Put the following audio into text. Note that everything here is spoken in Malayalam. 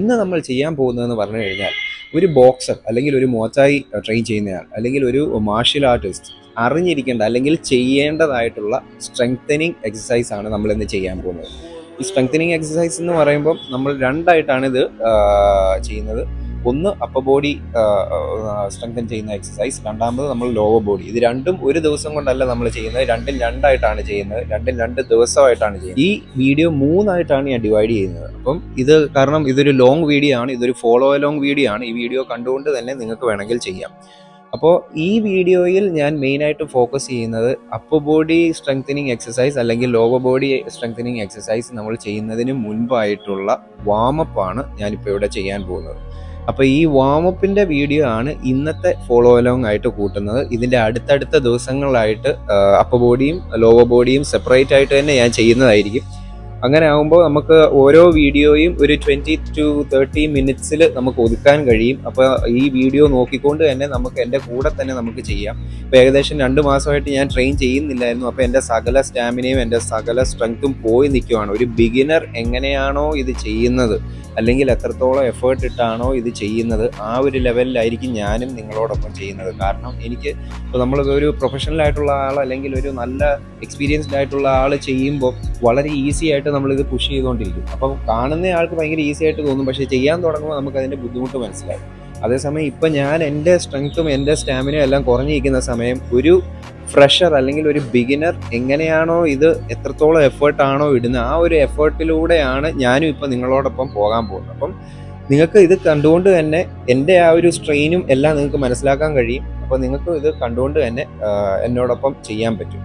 ഇന്ന് നമ്മൾ ചെയ്യാൻ പോകുന്നതെന്ന് പറഞ്ഞു കഴിഞ്ഞാൽ ഒരു ബോക്സർ അല്ലെങ്കിൽ ഒരു മോച്ചായി ട്രെയിൻ ചെയ്യുന്നയാൾ അല്ലെങ്കിൽ ഒരു മാർഷ്യൽ ആർട്ടിസ്റ്റ് അറിഞ്ഞിരിക്കേണ്ട അല്ലെങ്കിൽ ചെയ്യേണ്ടതായിട്ടുള്ള സ്ട്രെങ്തനിങ് എക്സസൈസ് ആണ് നമ്മൾ ഇന്ന് ചെയ്യാൻ പോകുന്നത്. ഈ സ്ട്രെങ്തനിങ് എക്സസൈസ് എന്ന് പറയുമ്പോൾ നമ്മൾ രണ്ടായിട്ടാണ് ഇത് ചെയ്യുന്നത്. ഒന്ന് അപ്പർ ബോഡി സ്ട്രെങ്തൻ ചെയ്യുന്ന എക്സസൈസ്, രണ്ടാമത് നമ്മൾ ലോവർ ബോഡി. ഇത് രണ്ടും ഒരു ദിവസം കൊണ്ടല്ല നമ്മൾ ചെയ്യുന്നത്, രണ്ടും രണ്ടായിട്ടാണ് ചെയ്യുന്നത്, രണ്ടും രണ്ട് ദിവസമായിട്ടാണ് ചെയ്യുന്നത്. ഈ വീഡിയോ മൂന്നായിട്ടാണ് ഞാൻ ഡിവൈഡ് ചെയ്യുന്നത്. അപ്പം ഇത് കാരണം ഇതൊരു ലോങ് വീഡിയോ ആണ്, ഇതൊരു ഫോളോ അലോങ് വീഡിയോ ആണ്. ഈ വീഡിയോ കണ്ടുകൊണ്ട് തന്നെ നിങ്ങൾക്ക് വേണമെങ്കിൽ ചെയ്യാം. അപ്പോൾ ഈ വീഡിയോയിൽ ഞാൻ മെയിനായിട്ട് ഫോക്കസ് ചെയ്യുന്നത് അപ്പർ ബോഡി സ്ട്രെങ്തനിങ് എക്സസൈസ് അല്ലെങ്കിൽ ലോവർ ബോഡി സ്ട്രെങ്തനിങ് എക്സസൈസ് നമ്മൾ ചെയ്യുന്നതിന് മുൻപായിട്ടുള്ള വാമപ്പ് ആണ് ഞാനിപ്പോൾ ഇവിടെ ചെയ്യാൻ പോകുന്നത്. അപ്പോൾ ഈ വാമപ്പിൻ്റെ വീഡിയോ ആണ് ഇന്നത്തെ ഫോളോ അലോങ് ആയിട്ട് കൂട്ടുന്നത്. ഇതിൻ്റെ അടുത്തടുത്ത ദിവസങ്ങളായിട്ട് അപ്പർ ബോഡിയും ലോവർ ബോഡിയും സെപ്പറേറ്റ് ആയിട്ട് തന്നെ ഞാൻ ചെയ്യുന്നതായിരിക്കും. അങ്ങനെ ആകുമ്പോൾ നമുക്ക് ഓരോ വീഡിയോയും ഒരു 20 to 30 മിനിറ്റ്സിൽ നമുക്ക് ഒതുക്കാൻ കഴിയും. അപ്പോൾ ഈ വീഡിയോ നോക്കിക്കൊണ്ട് തന്നെ നമുക്ക് എൻ്റെ കൂടെ തന്നെ നമുക്ക് ചെയ്യാം. ഇപ്പോൾ ഏകദേശം 2 മാസമായിട്ട് ഞാൻ ട്രെയിൻ ചെയ്യുന്നില്ലായിരുന്നു. അപ്പോൾ എൻ്റെ സകല സ്റ്റാമിനയും എൻ്റെ സകല സ്ട്രെങ്ത്തും പോയി നിൽക്കുവാണ്. ഒരു ബിഗിനർ എങ്ങനെയാണോ ഇത് ചെയ്യുന്നത് അല്ലെങ്കിൽ എത്രത്തോളം എഫേർട്ട് ഇട്ടാണോ ഇത് ചെയ്യുന്നത്, ആ ഒരു ലെവലിലായിരിക്കും ഞാനും നിങ്ങളോടൊപ്പം ചെയ്യുന്നത്. കാരണം എനിക്ക് ഇപ്പോൾ നമ്മളൊരു പ്രൊഫഷണൽ ആയിട്ടുള്ള ആൾ അല്ലെങ്കിൽ ഒരു നല്ല എക്സ്പീരിയൻസ്ഡ് ആയിട്ടുള്ള ആൾ ചെയ്യുമ്പോൾ വളരെ ഈസി ആയിട്ട് നമ്മളിത് പുഷ് ചെയ്തുകൊണ്ടിരിക്കും. അപ്പം കാണുന്ന ആൾക്ക് ഭയങ്കര ഈസി ആയിട്ട് തോന്നും, പക്ഷേ ചെയ്യാൻ തുടങ്ങുമ്പോൾ നമുക്ക് അതിൻ്റെ ബുദ്ധിമുട്ട് മനസ്സിലാവും. അതേസമയം ഇപ്പം ഞാൻ എൻ്റെ സ്ട്രെങ്ത്തും എൻ്റെ സ്റ്റാമിനയും എല്ലാം കുറഞ്ഞിരിക്കുന്ന സമയം ഒരു ഫ്രഷർ അല്ലെങ്കിൽ ഒരു ബിഗിനർ എങ്ങനെയാണോ ഇത് എത്രത്തോളം എഫേർട്ടാണോ ഇടുന്നത്, ആ ഒരു എഫേർട്ടിലൂടെയാണ് ഞാനും ഇപ്പം നിങ്ങളോടൊപ്പം പോകാൻ പോകുന്നത്. അപ്പം നിങ്ങൾക്ക് ഇത് കണ്ടുകൊണ്ട് തന്നെ എൻ്റെ ആ ഒരു സ്ട്രെയിനും എല്ലാം നിങ്ങൾക്ക് മനസ്സിലാക്കാൻ കഴിയും. അപ്പോൾ നിങ്ങൾക്ക് ഇത് കണ്ടുകൊണ്ട് തന്നെ എന്നോടൊപ്പം ചെയ്യാൻ പറ്റും.